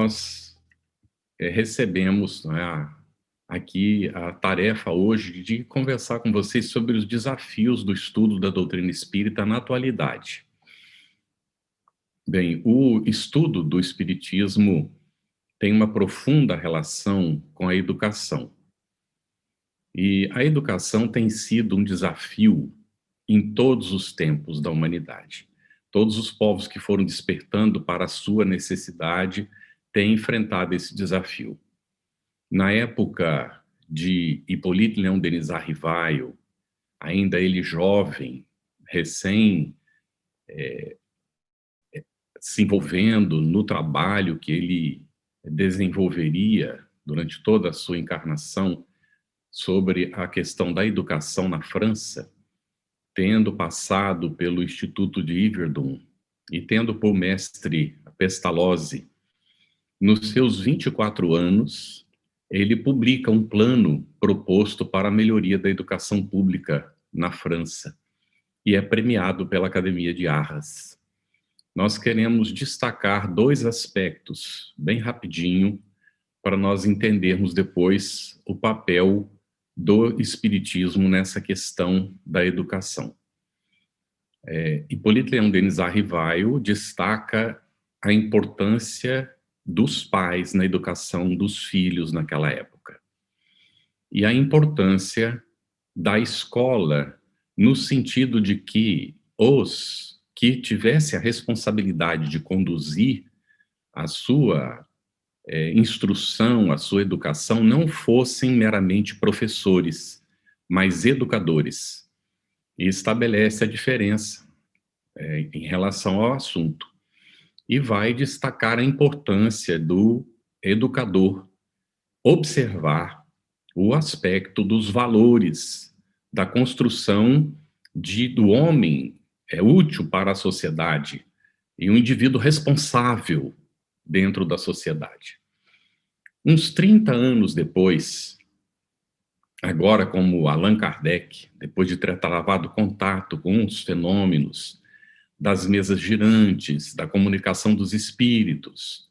nós recebemos, né, aqui a tarefa hoje de conversar com vocês sobre os desafios do estudo da doutrina espírita na atualidade. Bem, o estudo do espiritismo tem uma profunda relação com a educação. E a educação tem sido um desafio em todos os tempos da humanidade. Todos os povos que foram despertando para a sua necessidade têm enfrentado esse desafio. Na época de Hippolyte Léon Denis Arrivaio, ainda ele jovem, recém se envolvendo no trabalho que ele desenvolveria durante toda a sua encarnação sobre a questão da educação na França, tendo passado pelo Instituto de Yverdon e tendo por mestre Pestalozzi, nos seus 24 anos, ele publica um plano proposto para a melhoria da educação pública na França e é premiado pela Academia de Arras. Nós queremos destacar dois aspectos, bem rapidinho, para nós entendermos depois o papel do espiritismo nessa questão da educação. Hippolyte Léon Denis Arrivaio destaca a importância dos pais na educação dos filhos naquela época e a importância da escola no sentido de que os que tivessem a responsabilidade de conduzir a sua instrução, a sua educação, não fossem meramente professores, mas educadores. E estabelece a diferença em relação ao assunto. E vai destacar a importância do educador observar o aspecto dos valores, da construção do homem útil para a sociedade e um indivíduo responsável dentro da sociedade. Uns 30 anos depois, agora como Allan Kardec, depois de ter travado contato com os fenômenos das mesas girantes, da comunicação dos espíritos,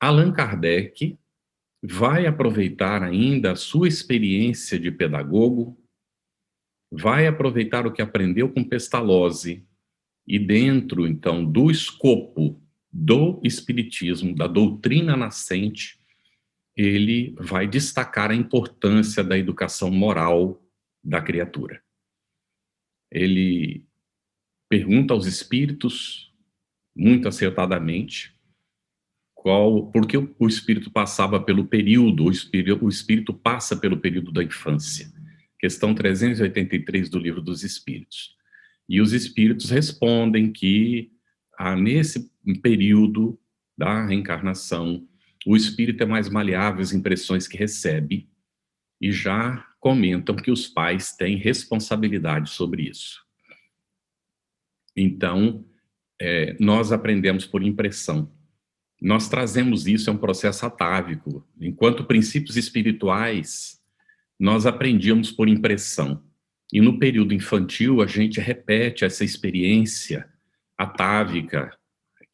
Allan Kardec vai aproveitar ainda a sua experiência de pedagogo, vai aproveitar o que aprendeu com Pestalozzi e dentro, então, do escopo do espiritismo, da doutrina nascente, ele vai destacar a importância da educação moral da criatura. Ele pergunta aos espíritos, muito acertadamente, por que o espírito passava pelo período, o espírito passa pelo período da infância. Questão 383 do Livro dos Espíritos. E os espíritos respondem que nesse período da reencarnação, o espírito é mais maleável às impressões que recebe e já comentam que os pais têm responsabilidade sobre isso. Então, nós aprendemos por impressão. Nós trazemos isso, é um processo atávico. Enquanto princípios espirituais, nós aprendíamos por impressão. E no período infantil, a gente repete essa experiência atávica,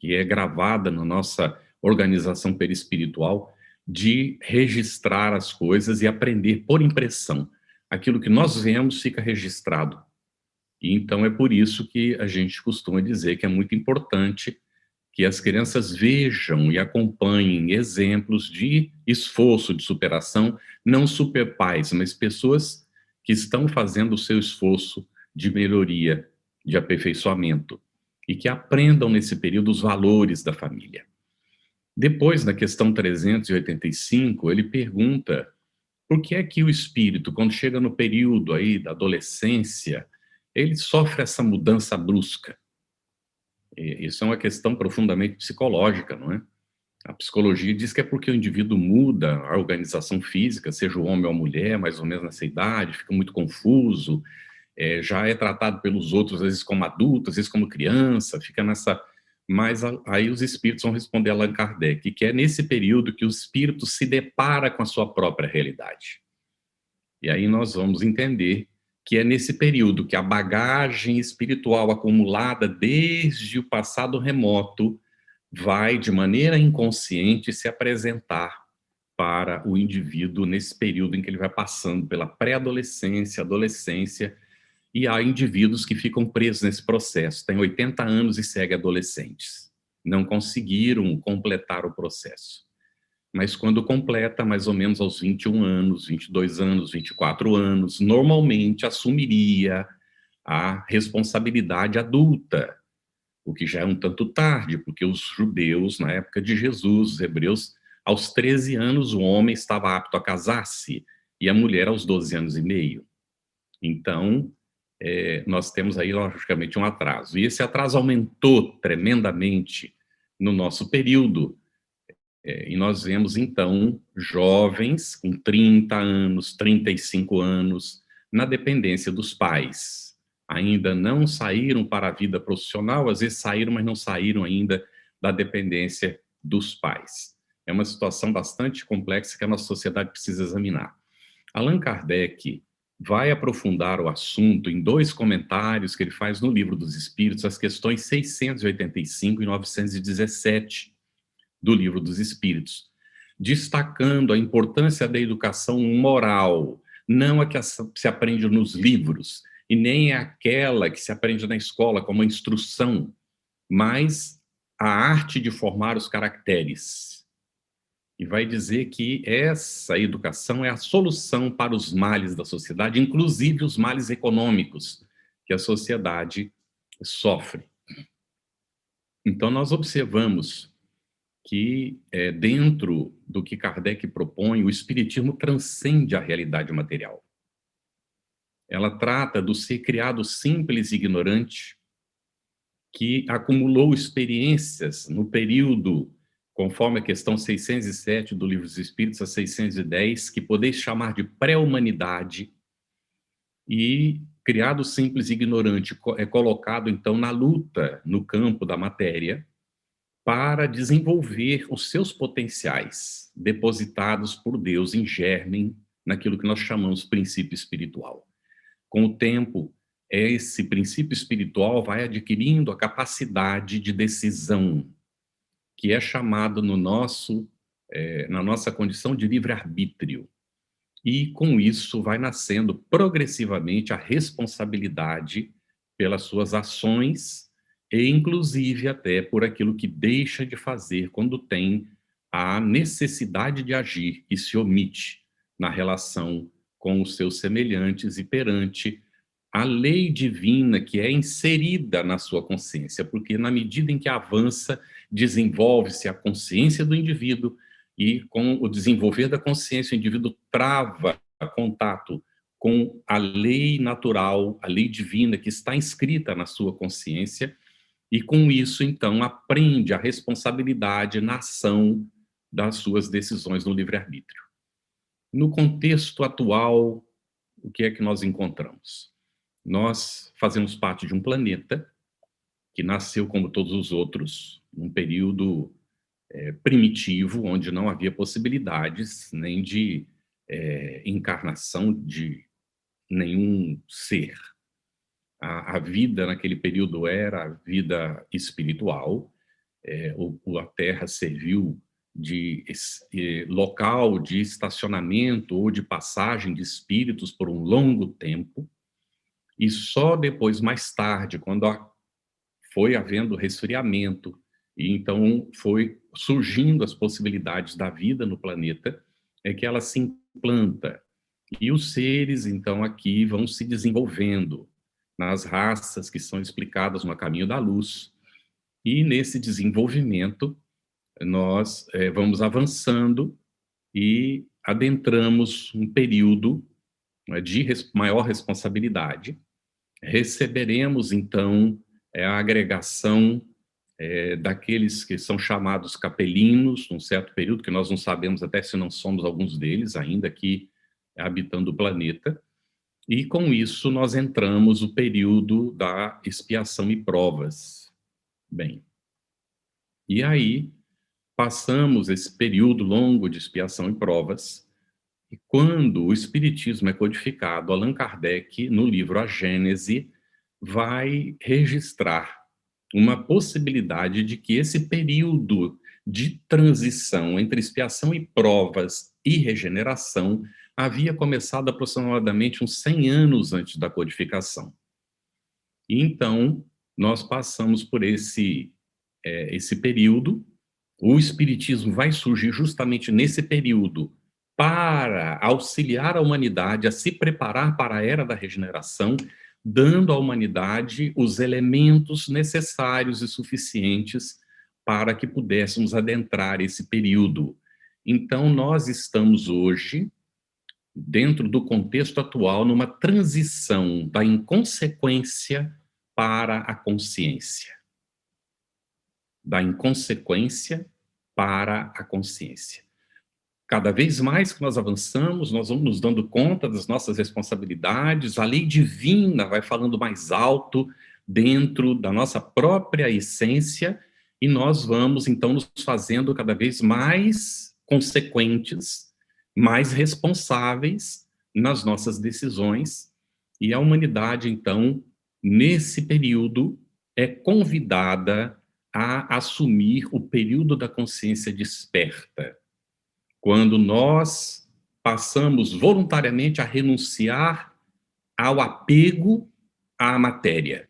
que é gravada na nossa organização perispiritual, de registrar as coisas e aprender por impressão. Aquilo que nós vemos fica registrado. E então é por isso que a gente costuma dizer que é muito importante que as crianças vejam e acompanhem exemplos de esforço, de superação, não superpais, mas pessoas que estão fazendo o seu esforço de melhoria, de aperfeiçoamento, e que aprendam nesse período os valores da família. Depois, na questão 385, ele pergunta por que é que o espírito, quando chega no período aí da adolescência, ele sofre essa mudança brusca. Isso é uma questão profundamente psicológica, não é? A psicologia diz que é porque o indivíduo muda a organização física, seja o homem ou a mulher, mais ou menos nessa idade, fica muito confuso, já é tratado pelos outros, às vezes como adulto, às vezes como criança, fica nessa... Mas aí os espíritos vão responder a Allan Kardec, que é nesse período que o espírito se depara com a sua própria realidade. E aí nós vamos entender que é nesse período que a bagagem espiritual acumulada desde o passado remoto vai, de maneira inconsciente, se apresentar para o indivíduo nesse período em que ele vai passando pela pré-adolescência, adolescência, e há indivíduos que ficam presos nesse processo, têm 80 anos e seguem adolescentes. Não conseguiram completar o processo. Mas quando completa, mais ou menos aos 21 anos, 22 anos, 24 anos, normalmente assumiria a responsabilidade adulta, o que já é um tanto tarde, porque os judeus, na época de Jesus, os hebreus, aos 13 anos o homem estava apto a casar-se e a mulher aos 12 anos e meio. Então, nós temos aí, logicamente, um atraso. E esse atraso aumentou tremendamente no nosso período, e nós vemos, então, jovens com 30 anos, 35 anos, na dependência dos pais. Ainda não saíram para a vida profissional, às vezes saíram, mas não saíram ainda da dependência dos pais. É uma situação bastante complexa que a nossa sociedade precisa examinar. Allan Kardec vai aprofundar o assunto em 2 comentários que ele faz no Livro dos Espíritos, as questões 685 e 917 do Livro dos Espíritos, destacando a importância da educação moral, não a que se aprende nos livros, e nem aquela que se aprende na escola como instrução, mas a arte de formar os caracteres. E vai dizer que essa educação é a solução para os males da sociedade, inclusive os males econômicos que a sociedade sofre. Então, nós observamos que, dentro do que Kardec propõe, o espiritismo transcende a realidade material. Ela trata do ser criado simples e ignorante, que acumulou experiências no período, conforme a questão 607 do Livro dos Espíritos, a 610, que podeis chamar de pré-humanidade, e criado simples e ignorante é colocado, então, na luta no campo da matéria, para desenvolver os seus potenciais depositados por Deus em germen naquilo que nós chamamos princípio espiritual. Com o tempo, esse princípio espiritual vai adquirindo a capacidade de decisão, que é chamado na nossa condição de livre-arbítrio. E, com isso, vai nascendo progressivamente a responsabilidade pelas suas ações e, inclusive, até por aquilo que deixa de fazer quando tem a necessidade de agir e se omite na relação com os seus semelhantes e perante a lei divina que é inserida na sua consciência, porque na medida em que avança, desenvolve-se a consciência do indivíduo e com o desenvolver da consciência, o indivíduo trava contato com a lei natural, a lei divina que está inscrita na sua consciência, e com isso, então, aprende a responsabilidade na ação das suas decisões no livre-arbítrio. No contexto atual, o que é que nós encontramos? Nós fazemos parte de um planeta que nasceu como todos os outros, num período primitivo, onde não havia possibilidades nem de encarnação de nenhum ser. A vida naquele período era a vida espiritual, a Terra serviu de local de estacionamento ou de passagem de espíritos por um longo tempo, e só depois, mais tarde, quando foi havendo resfriamento, e então foi surgindo as possibilidades da vida no planeta, é que ela se implanta. E os seres, então, aqui vão se desenvolvendo nas raças que são explicadas no Caminho da Luz. E nesse desenvolvimento, nós vamos avançando e adentramos um período de maior responsabilidade. Receberemos, então, a agregação daqueles que são chamados capelinos, num certo período, que nós não sabemos até se não somos alguns deles ainda aqui habitando o planeta, e com isso nós entramos no período da expiação e provas. Bem, e aí passamos esse período longo de expiação e provas, e quando o Espiritismo é codificado, Allan Kardec, no livro A Gênese, vai registrar uma possibilidade de que esse período de transição entre expiação e provas e regeneração havia começado aproximadamente uns 100 anos antes da codificação. E então, nós passamos por esse período. O Espiritismo vai surgir justamente nesse período para auxiliar a humanidade a se preparar para a era da regeneração, dando à humanidade os elementos necessários e suficientes para que pudéssemos adentrar esse período. Então, nós estamos hoje, dentro do contexto atual, numa transição da inconsequência para a consciência. Da inconsequência para a consciência. Cada vez mais que nós avançamos, nós vamos nos dando conta das nossas responsabilidades, a lei divina vai falando mais alto dentro da nossa própria essência, e nós vamos, então, nos fazendo cada vez mais consequentes, mais responsáveis nas nossas decisões, e a humanidade, então, nesse período, é convidada a assumir o período da consciência desperta, quando nós passamos voluntariamente a renunciar ao apego à matéria.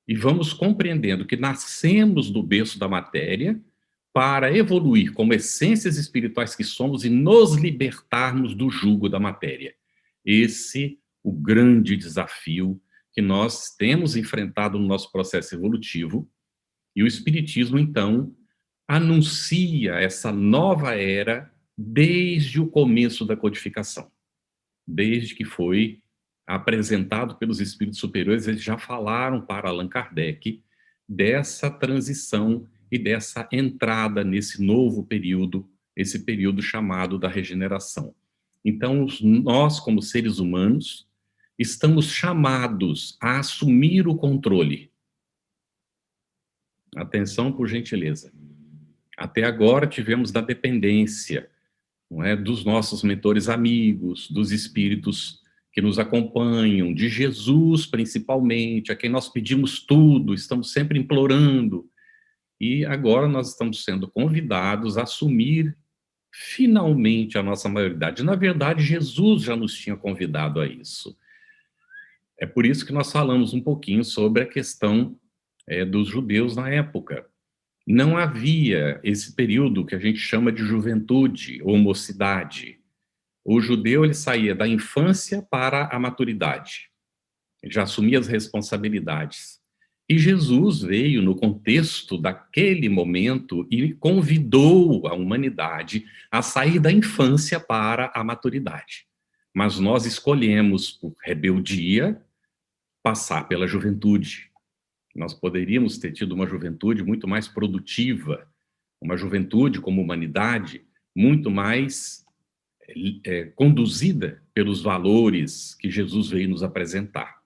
E vamos compreendendo que nascemos do berço da matéria para evoluir como essências espirituais que somos e nos libertarmos do jugo da matéria. Esse o grande desafio que nós temos enfrentado no nosso processo evolutivo. E o Espiritismo, então, anuncia essa nova era desde o começo da codificação. Desde que foi apresentado pelos espíritos superiores, eles já falaram para Allan Kardec dessa transição e dessa entrada nesse novo período, esse período chamado da regeneração. Então, nós, como seres humanos, estamos chamados a assumir o controle. Atenção, por gentileza. Até agora tivemos da dependência, não é, dos nossos mentores amigos, dos espíritos que nos acompanham, de Jesus principalmente, a quem nós pedimos tudo, estamos sempre implorando. E agora nós estamos sendo convidados a assumir finalmente a nossa maioridade. Na verdade, Jesus já nos tinha convidado a isso. É por isso que nós falamos um pouquinho sobre a questão dos judeus na época. Não havia esse período que a gente chama de juventude ou mocidade. O judeu, ele saía da infância para a maturidade. Ele já assumia as responsabilidades. E Jesus veio no contexto daquele momento e convidou a humanidade a sair da infância para a maturidade. Mas nós escolhemos, por rebeldia, passar pela juventude. Nós poderíamos ter tido uma juventude muito mais produtiva, uma juventude como humanidade muito mais conduzida pelos valores que Jesus veio nos apresentar.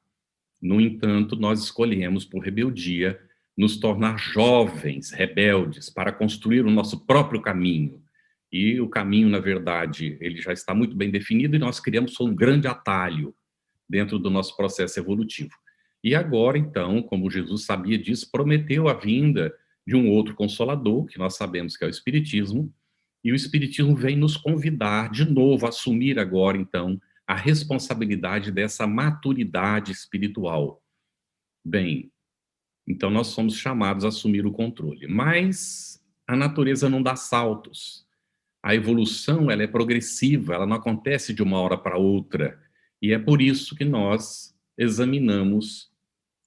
No entanto, nós escolhemos, por rebeldia, nos tornar jovens, rebeldes, para construir o nosso próprio caminho. E o caminho, na verdade, ele já está muito bem definido e nós criamos um grande atalho dentro do nosso processo evolutivo. E agora, então, como Jesus sabia disso, prometeu a vinda de um outro consolador, que nós sabemos que é o Espiritismo, e o Espiritismo vem nos convidar de novo a assumir agora, então, a responsabilidade dessa maturidade espiritual. Bem, então nós somos chamados a assumir o controle, mas a natureza não dá saltos. A evolução, ela é progressiva, ela não acontece de uma hora para outra, e é por isso que nós examinamos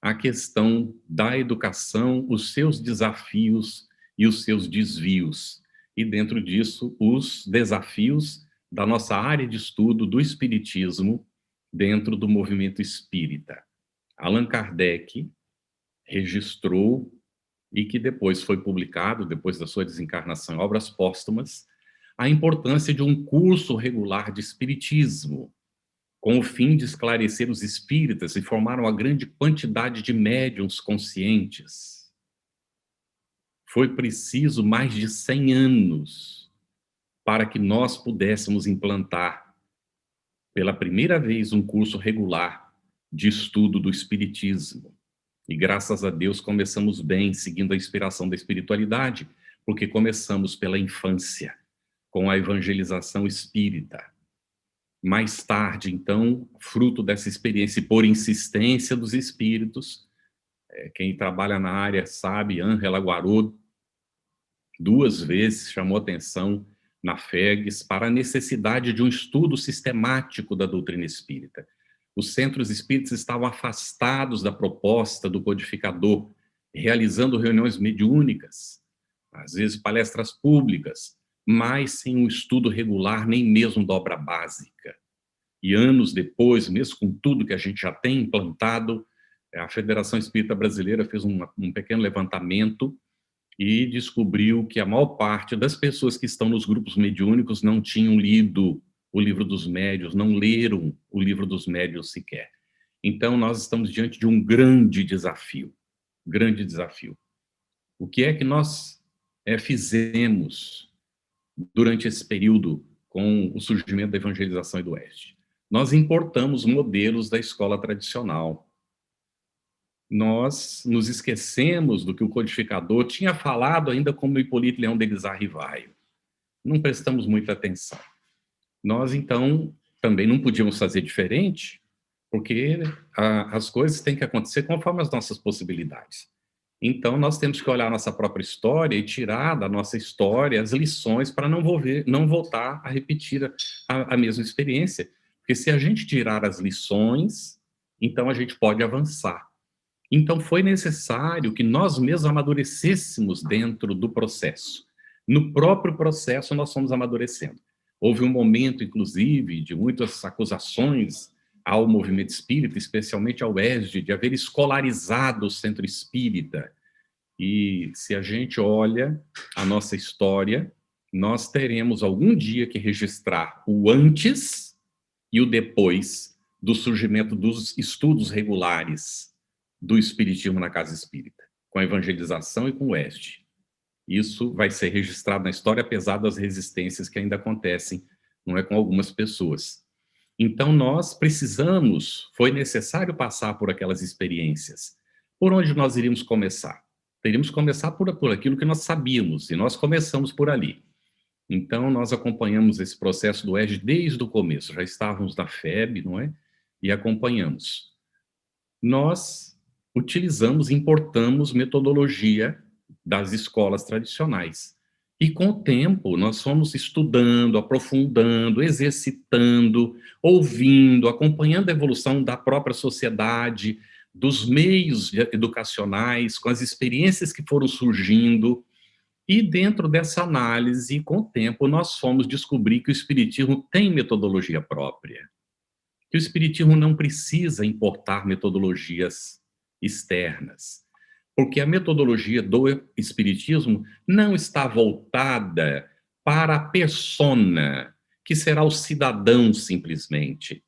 a questão da educação, os seus desafios e os seus desvios. E dentro disso, os desafios da nossa área de estudo do espiritismo dentro do movimento espírita. Allan Kardec registrou, e que depois foi publicado, depois da sua desencarnação em obras póstumas, a importância de um curso regular de espiritismo, com o fim de esclarecer os espíritas e formar uma grande quantidade de médiuns conscientes. Foi preciso mais de 100 anos para que nós pudéssemos implantar, pela primeira vez, um curso regular de estudo do espiritismo. E graças a Deus começamos bem, seguindo a inspiração da espiritualidade, porque começamos pela infância, com a evangelização espírita. Mais tarde, então, fruto dessa experiência e por insistência dos espíritos, quem trabalha na área sabe, Ângela Guarud, 2 vezes chamou atenção na FEGS para a necessidade de um estudo sistemático da doutrina espírita. Os centros espíritas estavam afastados da proposta do codificador, realizando reuniões mediúnicas, às vezes palestras públicas, mas sem um estudo regular, nem mesmo da obra básica. E anos depois, mesmo com tudo que a gente já tem implantado, a Federação Espírita Brasileira fez um pequeno levantamento e descobriu que a maior parte das pessoas que estão nos grupos mediúnicos não tinham lido o Livro dos Médiuns, não leram o Livro dos Médiuns sequer. Então, nós estamos diante de um grande desafio, grande desafio. O que é que nós fizemos durante esse período com o surgimento da evangelização e do Oeste? Nós importamos modelos da escola tradicional. Nós nos esquecemos do que o codificador tinha falado ainda como Hipólito Leão de Guizar Rivaio. Não prestamos muita atenção. Nós, então, também não podíamos fazer diferente, porque as coisas têm que acontecer conforme as nossas possibilidades. Então, nós temos que olhar a nossa própria história e tirar da nossa história as lições para não voltar a repetir a mesma experiência. Porque se a gente tirar as lições, então a gente pode avançar. Então, foi necessário que nós mesmos amadurecêssemos dentro do processo. No próprio processo, nós fomos amadurecendo. Houve um momento, inclusive, de muitas acusações ao movimento espírita, especialmente ao ESD, de haver escolarizado o centro espírita. E se a gente olha a nossa história, nós teremos algum dia que registrar o antes e o depois do surgimento dos estudos regulares do espiritismo na casa espírita, com a evangelização e com o Oeste. Isso vai ser registrado na história, apesar das resistências que ainda acontecem, não é, com algumas pessoas. Então, nós precisamos, foi necessário passar por aquelas experiências. Por onde nós iríamos começar? Teríamos que começar por aquilo que nós sabíamos, e nós começamos por ali. Então, nós acompanhamos esse processo do ESG desde o começo, já estávamos na FEB, não é? E acompanhamos. Nós utilizamos, importamos metodologia das escolas tradicionais. E com o tempo, nós fomos estudando, aprofundando, exercitando, ouvindo, acompanhando a evolução da própria sociedade, dos meios educacionais, com as experiências que foram surgindo. E dentro dessa análise, com o tempo, nós fomos descobrir que o Espiritismo tem metodologia própria, que o Espiritismo não precisa importar metodologias externas, porque a metodologia do Espiritismo não está voltada para a persona, que será o cidadão simplesmente.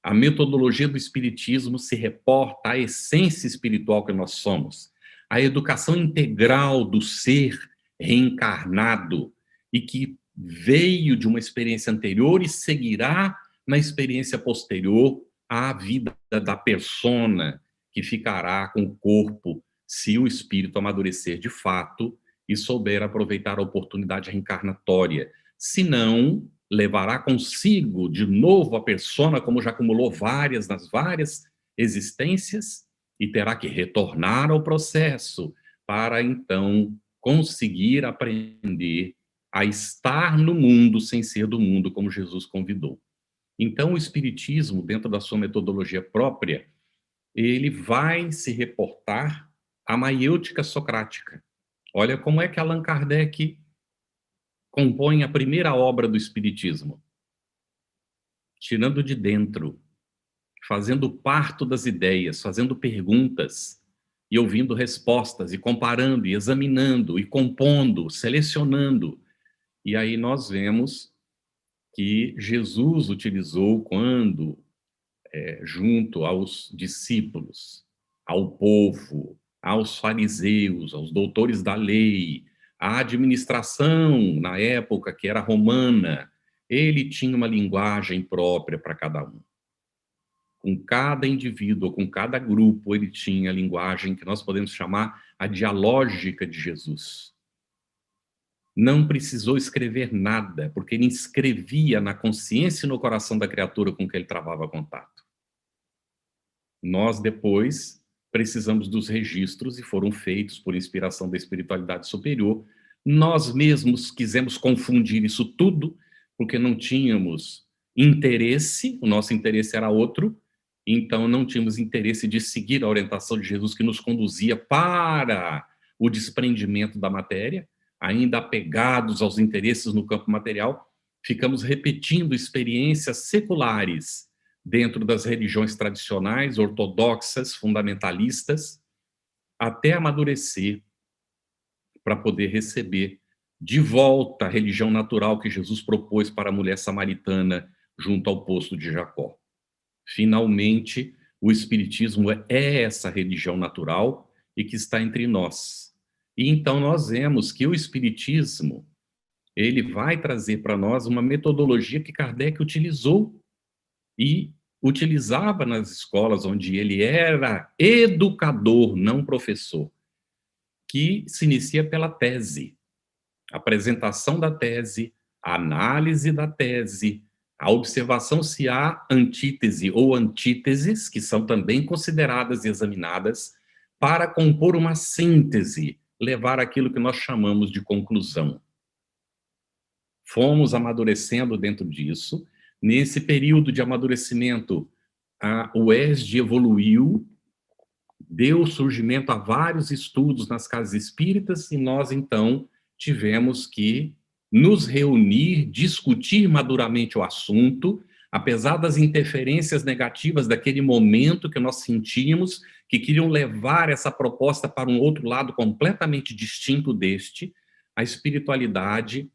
A metodologia do Espiritismo se reporta à essência espiritual que nós somos, à educação integral do ser reencarnado e que veio de uma experiência anterior e seguirá na experiência posterior à vida da persona, que ficará com o corpo, se o espírito amadurecer de fato e souber aproveitar a oportunidade reencarnatória. Se não, levará consigo de novo a persona, como já acumulou várias nas várias existências, e terá que retornar ao processo para então conseguir aprender a estar no mundo sem ser do mundo, como Jesus convidou. Então, o Espiritismo, dentro da sua metodologia própria, ele vai se reportar à maiêutica socrática. Olha como é que Allan Kardec compõe a primeira obra do Espiritismo. Tirando de dentro, fazendo parto das ideias, fazendo perguntas e ouvindo respostas, e comparando, e examinando, e compondo, selecionando. E aí nós vemos que Jesus utilizou quando junto aos discípulos, ao povo, aos fariseus, aos doutores da lei, à administração, na época que era romana, ele tinha uma linguagem própria para cada um. Com cada indivíduo, com cada grupo, ele tinha a linguagem que nós podemos chamar a dialógica de Jesus. Não precisou escrever nada, porque ele inscrevia na consciência e no coração da criatura com que ele travava contato. Nós, depois, precisamos dos registros, e foram feitos por inspiração da espiritualidade superior. Nós mesmos quisemos confundir isso tudo, porque não tínhamos interesse, o nosso interesse era outro, então não tínhamos interesse de seguir a orientação de Jesus que nos conduzia para o desprendimento da matéria, ainda apegados aos interesses no campo material, ficamos repetindo experiências seculares dentro das religiões tradicionais, ortodoxas, fundamentalistas, até amadurecer para poder receber de volta a religião natural que Jesus propôs para a mulher samaritana junto ao poço de Jacó. Finalmente, o Espiritismo é essa religião natural e que está entre nós. E então nós vemos que o Espiritismo, ele vai trazer para nós uma metodologia que Kardec utilizou e utilizava nas escolas onde ele era educador, não professor, que se inicia pela tese, a apresentação da tese, a análise da tese, a observação se há antítese ou antíteses, que são também consideradas e examinadas, para compor uma síntese, levar aquilo que nós chamamos de conclusão. Fomos amadurecendo dentro disso. Nesse período de amadurecimento, o ESD evoluiu, deu surgimento a vários estudos nas casas espíritas, e nós, então, tivemos que nos reunir, discutir maduramente o assunto, apesar das interferências negativas daquele momento que nós sentíamos, que queriam levar essa proposta para um outro lado completamente distinto deste. A espiritualidade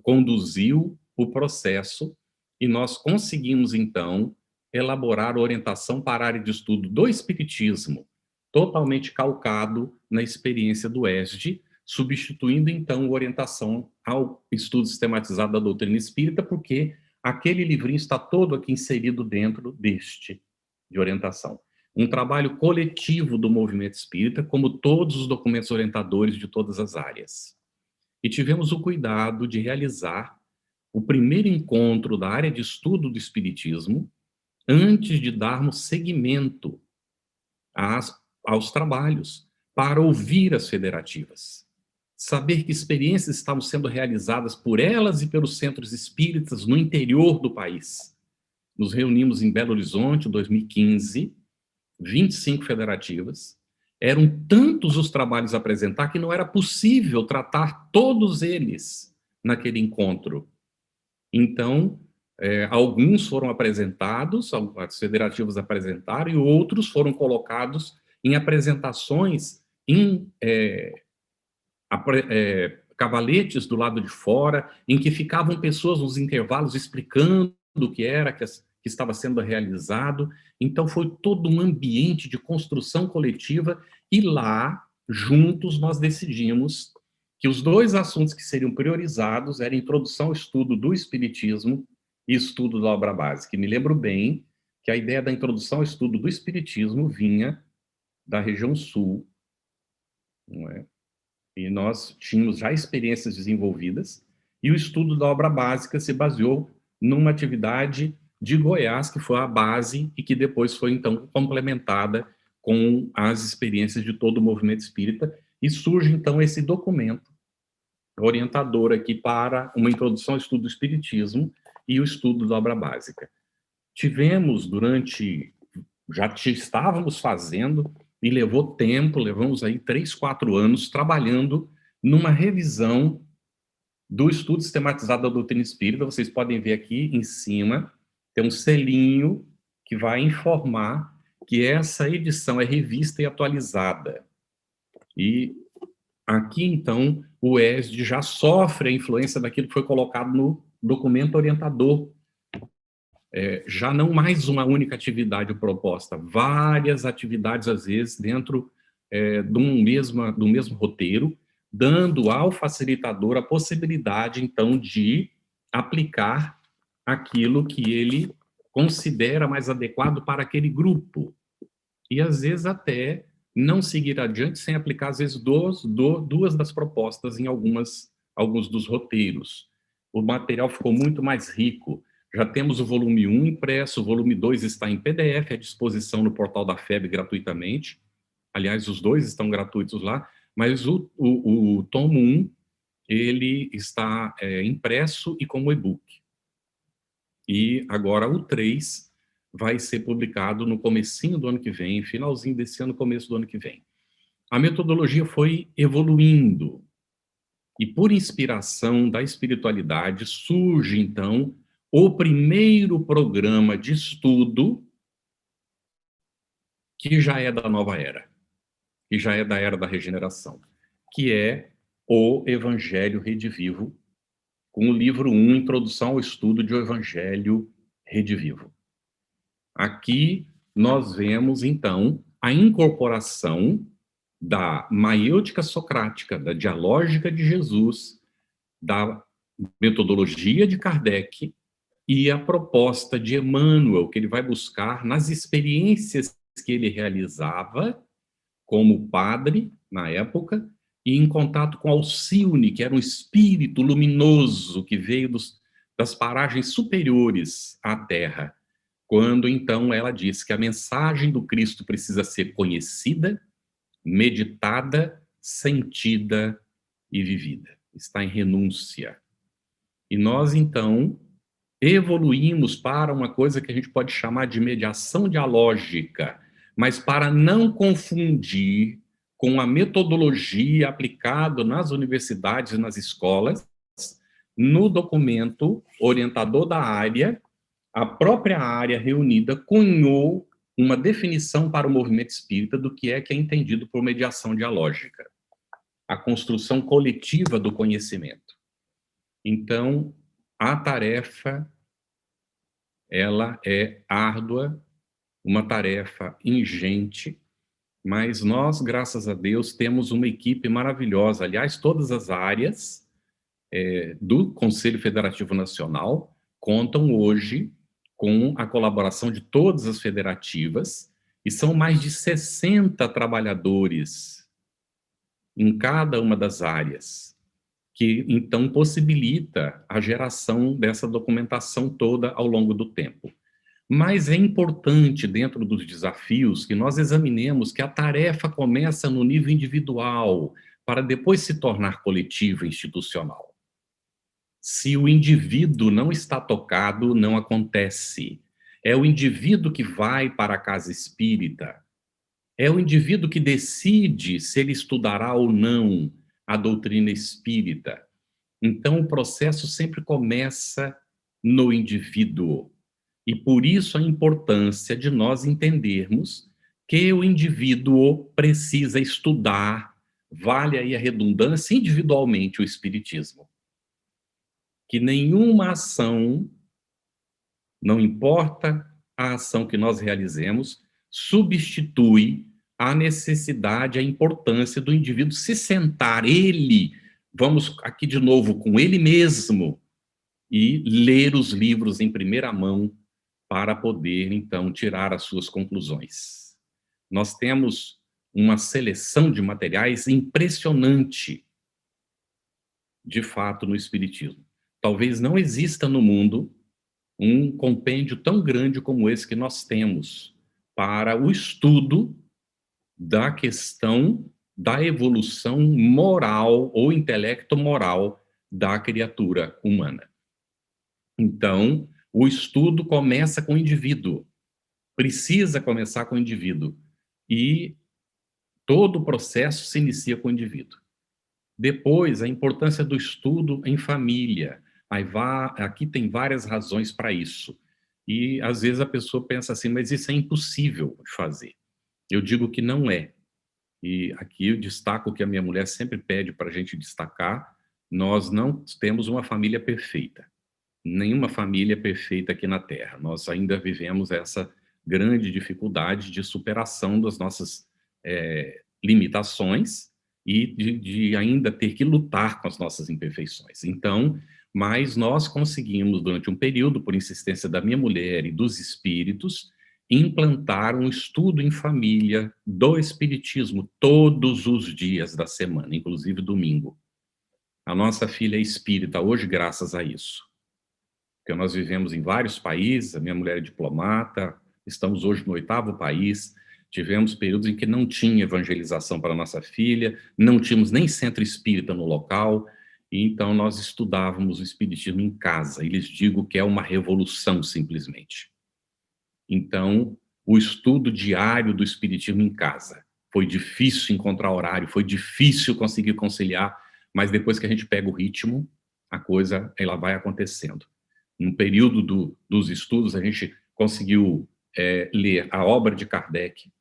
conduziu o processo e nós conseguimos, então, elaborar a orientação para a área de estudo do Espiritismo, totalmente calcado na experiência do ESD, substituindo, então, a orientação ao estudo sistematizado da doutrina espírita, porque aquele livrinho está todo aqui inserido dentro deste de orientação. Um trabalho coletivo do movimento espírita, como todos os documentos orientadores de todas as áreas. E tivemos o cuidado de realizar o primeiro encontro da área de estudo do espiritismo antes de darmos seguimento aos trabalhos, para ouvir as federativas. Saber que experiências estavam sendo realizadas por elas e pelos centros espíritas no interior do país. Nos reunimos em Belo Horizonte, em 2015, 25 federativas. Eram tantos os trabalhos a apresentar que não era possível tratar todos eles naquele encontro. Então, alguns foram apresentados, as federativas apresentaram, e outros foram colocados em apresentações em cavaletes do lado de fora, em que ficavam pessoas nos intervalos explicando o que era, que estava sendo realizado. Então, foi todo um ambiente de construção coletiva, e lá, juntos, nós decidimos que os dois assuntos que seriam priorizados eram introdução ao estudo do Espiritismo e estudo da obra básica. E me lembro bem que a ideia da introdução ao estudo do Espiritismo vinha da região sul, não é? E nós tínhamos já experiências desenvolvidas, e o estudo da obra básica se baseou numa atividade de Goiás, que foi a base e que depois foi, então, complementada com as experiências de todo o movimento espírita, e surge, então, esse documento orientador aqui para uma introdução ao estudo do Espiritismo e o estudo da obra básica. Já estávamos fazendo, e levou tempo, levamos aí 3, 4 anos trabalhando numa revisão do estudo sistematizado da doutrina espírita. Vocês podem ver aqui em cima, tem um selinho que vai informar que essa edição é revista e atualizada. E aqui, então, o ESD já sofre a influência daquilo que foi colocado no documento orientador. Já não mais uma única atividade proposta, várias atividades, às vezes, dentro do mesmo roteiro, dando ao facilitador a possibilidade, então, de aplicar aquilo que ele considera mais adequado para aquele grupo. E, às vezes, até não seguir adiante sem aplicar, às vezes, duas das propostas em alguns dos roteiros. O material ficou muito mais rico. Já temos o volume 1 impresso, o volume 2 está em PDF, à disposição no portal da FEB gratuitamente. Aliás, os dois estão gratuitos lá, mas o tomo 1, ele está impresso e como e-book. E agora o 3 vai ser publicado no comecinho do ano que vem, finalzinho desse ano, começo do ano que vem. A metodologia foi evoluindo, e por inspiração da espiritualidade surge, então, o primeiro programa de estudo que já é da nova era, que já é da era da regeneração, que é o Evangelho Redivivo, com o livro 1, Introdução ao Estudo de O Evangelho Redivivo. Aqui nós vemos, então, a incorporação da maiêutica socrática, da dialógica de Jesus, da metodologia de Kardec e a proposta de Emmanuel, que ele vai buscar nas experiências que ele realizava como padre, na época, e em contato com Alcione, que era um espírito luminoso que veio das paragens superiores à Terra, quando, então, ela disse que a mensagem do Cristo precisa ser conhecida, meditada, sentida e vivida. Está em renúncia. E nós, então, evoluímos para uma coisa que a gente pode chamar de mediação dialógica, mas para não confundir com a metodologia aplicada nas universidades e nas escolas, no documento orientador da área, a própria área reunida cunhou uma definição para o movimento espírita do que é entendido por mediação dialógica, a construção coletiva do conhecimento. Então, a tarefa, ela é árdua, uma tarefa ingente, mas nós, graças a Deus, temos uma equipe maravilhosa. Aliás, todas as áreas do Conselho Federativo Nacional contam hoje com a colaboração de todas as federativas, e são mais de 60 trabalhadores em cada uma das áreas, que então possibilita a geração dessa documentação toda ao longo do tempo. Mas é importante, dentro dos desafios, que nós examinemos que a tarefa começa no nível individual, para depois se tornar coletiva e institucional. Se o indivíduo não está tocado, não acontece. É o indivíduo que vai para a casa espírita. É o indivíduo que decide se ele estudará ou não a doutrina espírita. Então, o processo sempre começa no indivíduo. E por isso a importância de nós entendermos que o indivíduo precisa estudar, vale aí a redundância, individualmente o espiritismo. Que nenhuma ação, não importa a ação que nós realizemos, substitui a necessidade, a importância do indivíduo se sentar, vamos aqui de novo com ele mesmo, e ler os livros em primeira mão para poder, então, tirar as suas conclusões. Nós temos uma seleção de materiais impressionante, de fato, no Espiritismo. Talvez não exista no mundo um compêndio tão grande como esse que nós temos para o estudo da questão da evolução moral ou intelecto-moral da criatura humana. Então, o estudo começa com o indivíduo, precisa começar com o indivíduo, e todo o processo se inicia com o indivíduo. Depois, a importância do estudo em família. Aqui tem várias razões para isso. E, às vezes, a pessoa pensa assim, mas isso é impossível de fazer. Eu digo que não é. E aqui eu destaco o que a minha mulher sempre pede para a gente destacar: nós não temos uma família perfeita. Nenhuma família é perfeita aqui na Terra. Nós ainda vivemos essa grande dificuldade de superação das nossas limitações e de ainda ter que lutar com as nossas imperfeições. Então, Mas nós conseguimos, durante um período, por insistência da minha mulher e dos espíritos, implantar um estudo em família do espiritismo todos os dias da semana, inclusive domingo. A nossa filha é espírita hoje graças a isso, porque nós vivemos em vários países, a minha mulher é diplomata, estamos hoje no 8º país, tivemos períodos em que não tinha evangelização para a nossa filha, não tínhamos nem centro espírita no local, e então nós estudávamos o espiritismo em casa, e lhes digo que é uma revolução, simplesmente. Então, o estudo diário do espiritismo em casa. Foi difícil encontrar horário, foi difícil conseguir conciliar, mas depois que a gente pega o ritmo, a coisa ela vai acontecendo. No período dos estudos, a gente conseguiu ler a obra de Kardec,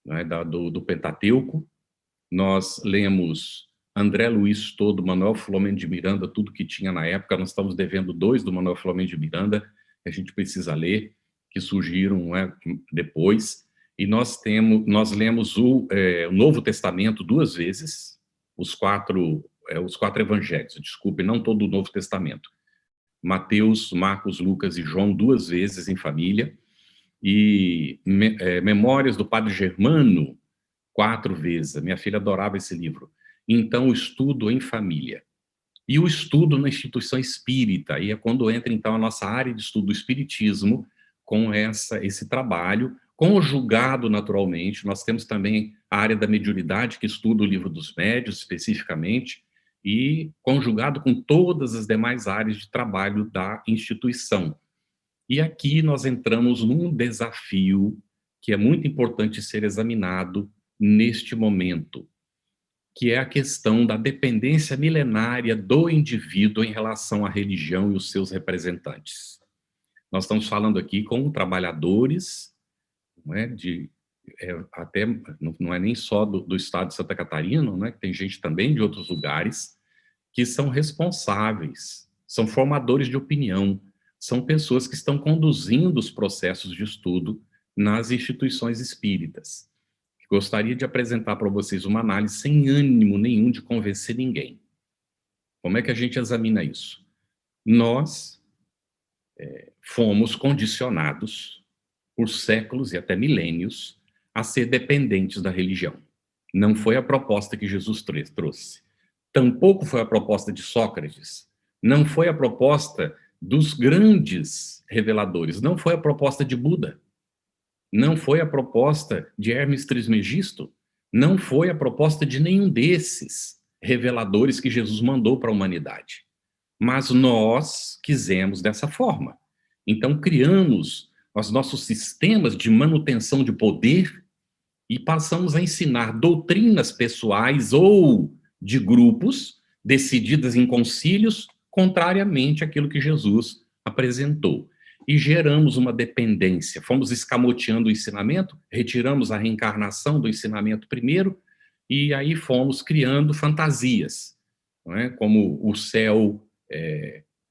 né, do Pentateuco. Nós lemos André Luiz todo, Manuel Filomeno de Miranda, tudo que tinha na época. Nós estamos devendo 2 do Manuel Filomeno de Miranda, que a gente precisa ler, que surgiram depois. E nós lemos o Novo Testamento 2 vezes, os quatro evangelhos, desculpe, não todo o Novo Testamento. Mateus, Marcos, Lucas e João 2 vezes em família, e Memórias do Padre Germano 4 vezes. A minha filha adorava esse livro. Então, o estudo em família. E o estudo na instituição espírita, aí é quando entra, então, a nossa área de estudo do espiritismo, com esse trabalho, conjugado naturalmente. Nós temos também a área da mediunidade, que estuda o livro dos médiuns, especificamente, e conjugado com todas as demais áreas de trabalho da instituição. E aqui nós entramos num desafio que é muito importante ser examinado neste momento, que é a questão da dependência milenária do indivíduo em relação à religião e os seus representantes. Nós estamos falando aqui com trabalhadores, não é, até não é nem só do estado de Santa Catarina, não é, que tem gente também de outros lugares, que são responsáveis, são formadores de opinião, são pessoas que estão conduzindo os processos de estudo nas instituições espíritas. Gostaria de apresentar para vocês uma análise sem ânimo nenhum de convencer ninguém. Como é que a gente examina isso? Nós fomos condicionados por séculos e até milênios a ser dependentes da religião. Não foi a proposta que Jesus trouxe. Tampouco foi a proposta de Sócrates. Não foi a proposta dos grandes reveladores. Não foi a proposta de Buda. Não foi a proposta de Hermes Trismegisto. Não foi a proposta de nenhum desses reveladores que Jesus mandou para a humanidade. Mas nós quisemos dessa forma. Então, criamos os nossos sistemas de manutenção de poder e passamos a ensinar doutrinas pessoais ou de grupos decididas em concílios, contrariamente àquilo que Jesus apresentou. E geramos uma dependência. Fomos escamoteando o ensinamento, retiramos a reencarnação do ensinamento primeiro, e aí fomos criando fantasias, não é? Como o céu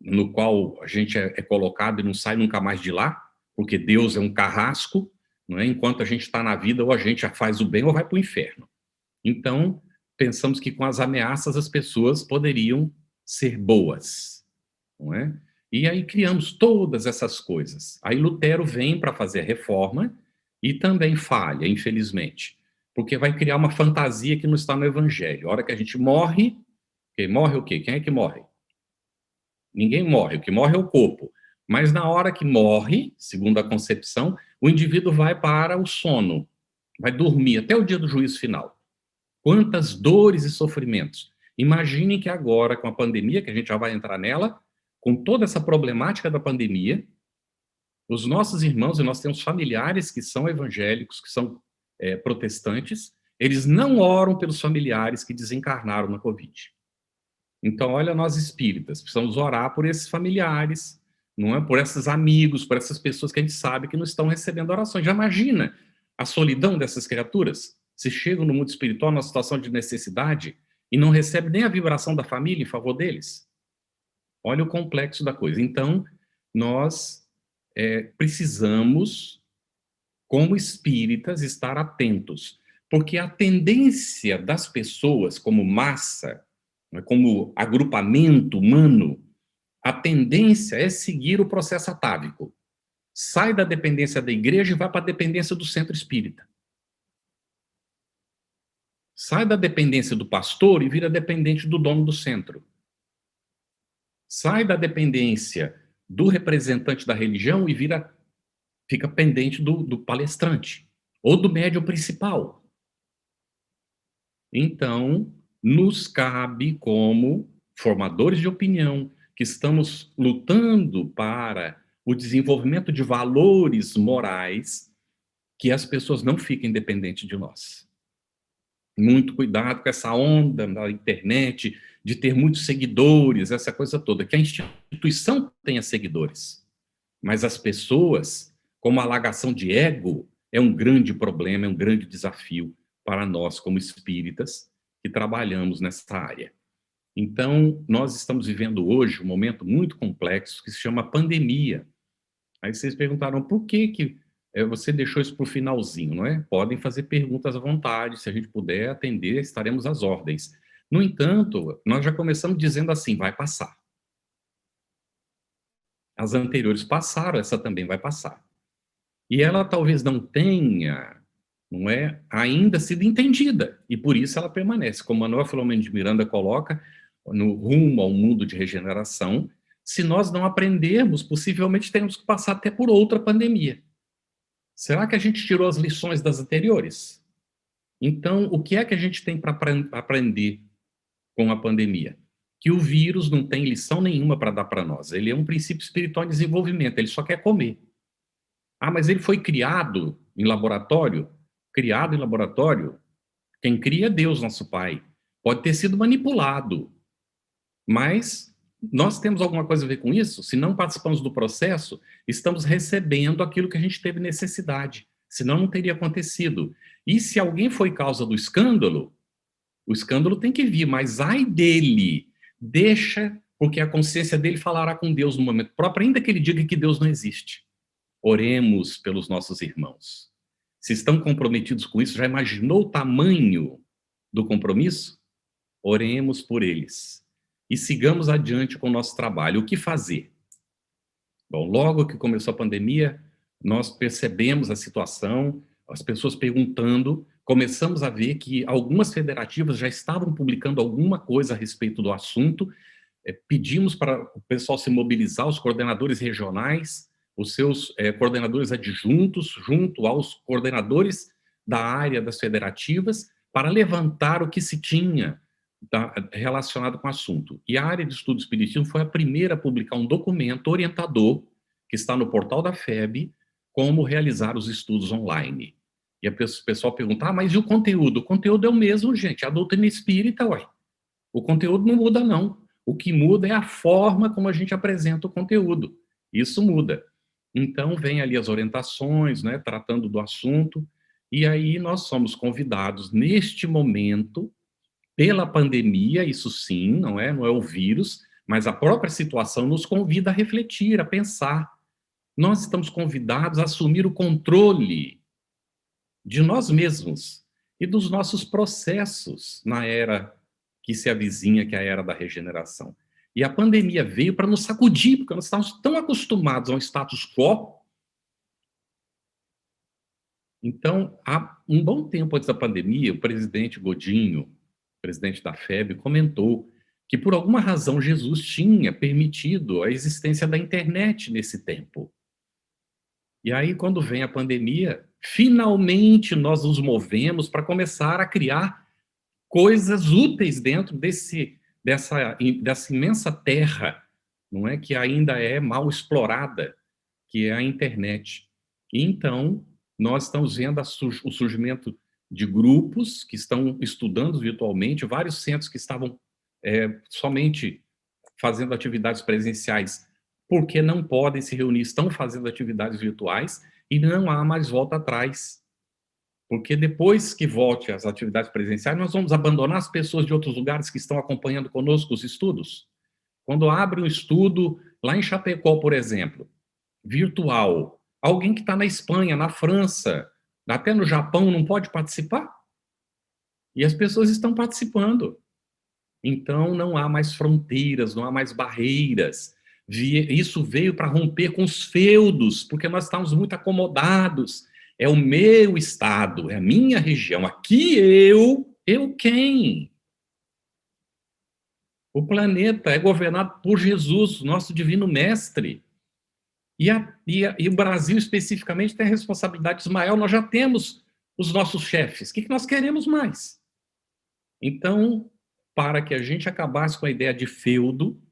no qual a gente é colocado e não sai nunca mais de lá, porque Deus é um carrasco, não é? Enquanto a gente está na vida, ou a gente já faz o bem ou vai para o inferno. Então, pensamos que com as ameaças as pessoas poderiam ser boas, não é? E aí criamos todas essas coisas. Aí Lutero vem para fazer a reforma e também falha, infelizmente, porque vai criar uma fantasia que não está no Evangelho. A hora que a gente morre, quem morre o quê? Quem é que morre? Ninguém morre, o que morre é o corpo. Mas na hora que morre, segundo a concepção, o indivíduo vai para o sono, vai dormir até o dia do juízo final. Quantas dores e sofrimentos. Imaginem que agora, com a pandemia, que a gente já vai entrar nela, com toda essa problemática da pandemia, os nossos irmãos, e nós temos familiares que são evangélicos, que são protestantes, eles não oram pelos familiares que desencarnaram na Covid. Então, olha, nós espíritas, precisamos orar por esses familiares, não é? Por esses amigos, por essas pessoas que a gente sabe que não estão recebendo orações. Já imagina a solidão dessas criaturas? Se chegam no mundo espiritual numa situação de necessidade e não recebem nem a vibração da família em favor deles? Olha o complexo da coisa. Então, nós precisamos, como espíritas, estar atentos, porque a tendência das pessoas como massa, como agrupamento humano, a tendência é seguir o processo atávico. Sai da dependência da igreja e vai para a dependência do centro espírita. Sai da dependência do pastor e vira dependente do dono do centro. Sai da dependência do representante da religião e fica pendente do palestrante ou do médium principal. Então, nos cabe, como formadores de opinião, que estamos lutando para o desenvolvimento de valores morais, que as pessoas não fiquem dependentes de nós. Muito cuidado com essa onda da internet, de ter muitos seguidores, essa coisa toda. Que a instituição tenha seguidores, mas as pessoas, como alagação de ego, é um grande problema, é um grande desafio para nós, como espíritas, que trabalhamos nessa área. Então, nós estamos vivendo hoje um momento muito complexo que se chama pandemia. Aí vocês perguntaram por que você deixou isso para o finalzinho, não é? Podem fazer perguntas à vontade, se a gente puder atender, estaremos às ordens. No entanto, nós já começamos dizendo assim, vai passar. As anteriores passaram, essa também vai passar. E ela talvez não tenha, não é, ainda sido entendida, e por isso ela permanece. Como Manuel Filomeno de Miranda coloca, no rumo ao mundo de regeneração, se nós não aprendermos, possivelmente temos que passar até por outra pandemia. Será que a gente tirou as lições das anteriores? Então, o que é que a gente tem para aprender com a pandemia? Que o vírus não tem lição nenhuma para dar para nós. Ele é um princípio espiritual de desenvolvimento, ele só quer comer. Ah, mas ele foi criado em laboratório? Criado em laboratório? Quem cria é Deus, nosso Pai. Pode ter sido manipulado, mas nós temos alguma coisa a ver com isso? Se não participamos do processo, estamos recebendo aquilo que a gente teve necessidade, senão não teria acontecido. E se alguém foi causa do escândalo, o escândalo tem que vir, mas ai dele, deixa, porque a consciência dele falará com Deus no momento próprio, ainda que ele diga que Deus não existe. Oremos pelos nossos irmãos. Se estão comprometidos com isso, já imaginou o tamanho do compromisso? Oremos por eles. E sigamos adiante com o nosso trabalho. O que fazer? Bom, logo que começou a pandemia, nós percebemos a situação, as pessoas perguntando, começamos a ver que algumas federativas já estavam publicando alguma coisa a respeito do assunto, pedimos para o pessoal se mobilizar, os coordenadores regionais, os seus coordenadores adjuntos, junto aos coordenadores da área das federativas, para levantar o que se tinha relacionado com o assunto. E a área de estudo espiritismo foi a primeira a publicar um documento orientador, que está no portal da FEB, como realizar os estudos online. E o pessoal pergunta, mas e o conteúdo? O conteúdo é o mesmo, gente, a doutrina espírita, ué. O conteúdo não muda, não. O que muda é a forma como a gente apresenta o conteúdo. Isso muda. Então, vem ali as orientações, né, tratando do assunto, e aí nós somos convidados, neste momento, pela pandemia, isso sim, não é o vírus, mas a própria situação nos convida a refletir, a pensar. Nós estamos convidados a assumir o controle de nós mesmos e dos nossos processos na era que se avizinha, que é a era da regeneração. E a pandemia veio para nos sacudir, porque nós estávamos tão acostumados ao status quo. Então, há um bom tempo antes da pandemia, o presidente Godinho, presidente da FEB, comentou que, por alguma razão, Jesus tinha permitido a existência da internet nesse tempo. E aí, quando vem a pandemia, finalmente nós nos movemos para começar a criar coisas úteis dentro dessa imensa terra, não é, que ainda é mal explorada, que é a internet. E então, nós estamos vendo o surgimento de grupos que estão estudando virtualmente, vários centros que estavam somente fazendo atividades presenciais, porque não podem se reunir, estão fazendo atividades virtuais, e não há mais volta atrás. Porque depois que volte às atividades presenciais, nós vamos abandonar as pessoas de outros lugares que estão acompanhando conosco os estudos. Quando abre um estudo, lá em Chapecó, por exemplo, virtual, alguém que está na Espanha, na França, até no Japão, não pode participar? E as pessoas estão participando. Então, não há mais fronteiras, não há mais barreiras. Isso veio para romper com os feudos, porque nós estávamos muito acomodados. É o meu estado, é a minha região. Aqui eu quem? O planeta é governado por Jesus, nosso divino mestre. E o Brasil, especificamente, tem a responsabilidade de Ismael. Nós já temos os nossos chefes. O que nós queremos mais? Então, para que a gente acabasse com a ideia de feudo,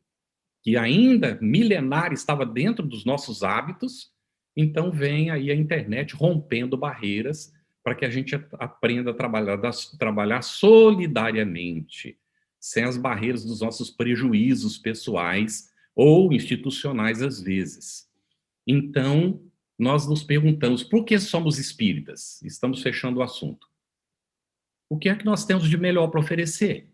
que ainda milenar estava dentro dos nossos hábitos, então vem aí a internet rompendo barreiras para que a gente aprenda a trabalhar solidariamente, sem as barreiras dos nossos prejuízos pessoais ou institucionais, às vezes. Então, nós nos perguntamos, por que somos espíritas? Estamos fechando o assunto. O que é que nós temos de melhor para oferecer?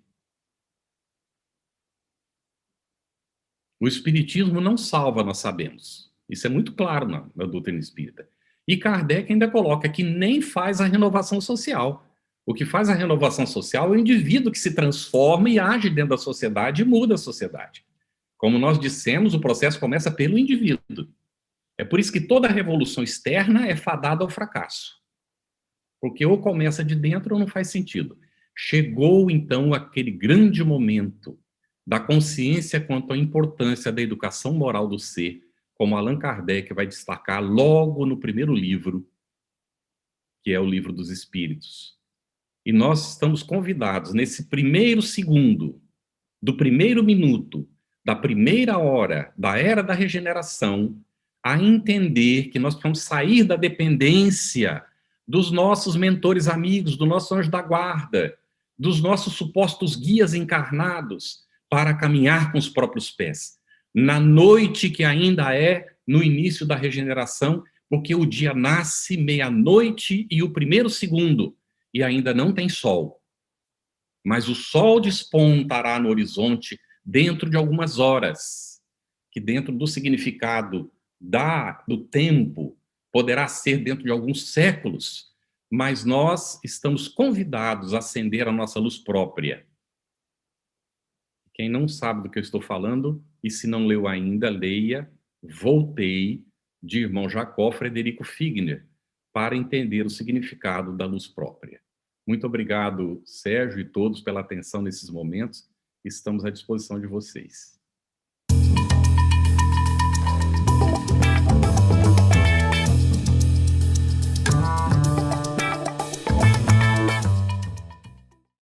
O espiritismo não salva, nós sabemos. Isso é muito claro na doutrina espírita. E Kardec ainda coloca que nem faz a renovação social. O que faz a renovação social é o indivíduo que se transforma e age dentro da sociedade e muda a sociedade. Como nós dissemos, o processo começa pelo indivíduo. É por isso que toda revolução externa é fadada ao fracasso. Porque ou começa de dentro ou não faz sentido. Chegou, então, aquele grande momento da consciência quanto à importância da educação moral do ser, como Allan Kardec vai destacar logo no primeiro livro, que é o Livro dos Espíritos. E nós estamos convidados, nesse primeiro segundo, do primeiro minuto, da primeira hora da era da regeneração, a entender que nós precisamos sair da dependência dos nossos mentores amigos, do nosso anjo da guarda, dos nossos supostos guias encarnados, para caminhar com os próprios pés. Na noite que ainda é no início da regeneração, porque o dia nasce meia-noite e o primeiro segundo, e ainda não tem sol. Mas o sol despontará no horizonte dentro de algumas horas, que dentro do significado do tempo poderá ser dentro de alguns séculos, mas nós estamos convidados a acender a nossa luz própria. Quem não sabe do que eu estou falando, e se não leu ainda, leia Voltei, de irmão Jacó Frederico Figner, para entender o significado da luz própria. Muito obrigado, Sérgio, e todos pela atenção nesses momentos. Estamos à disposição de vocês.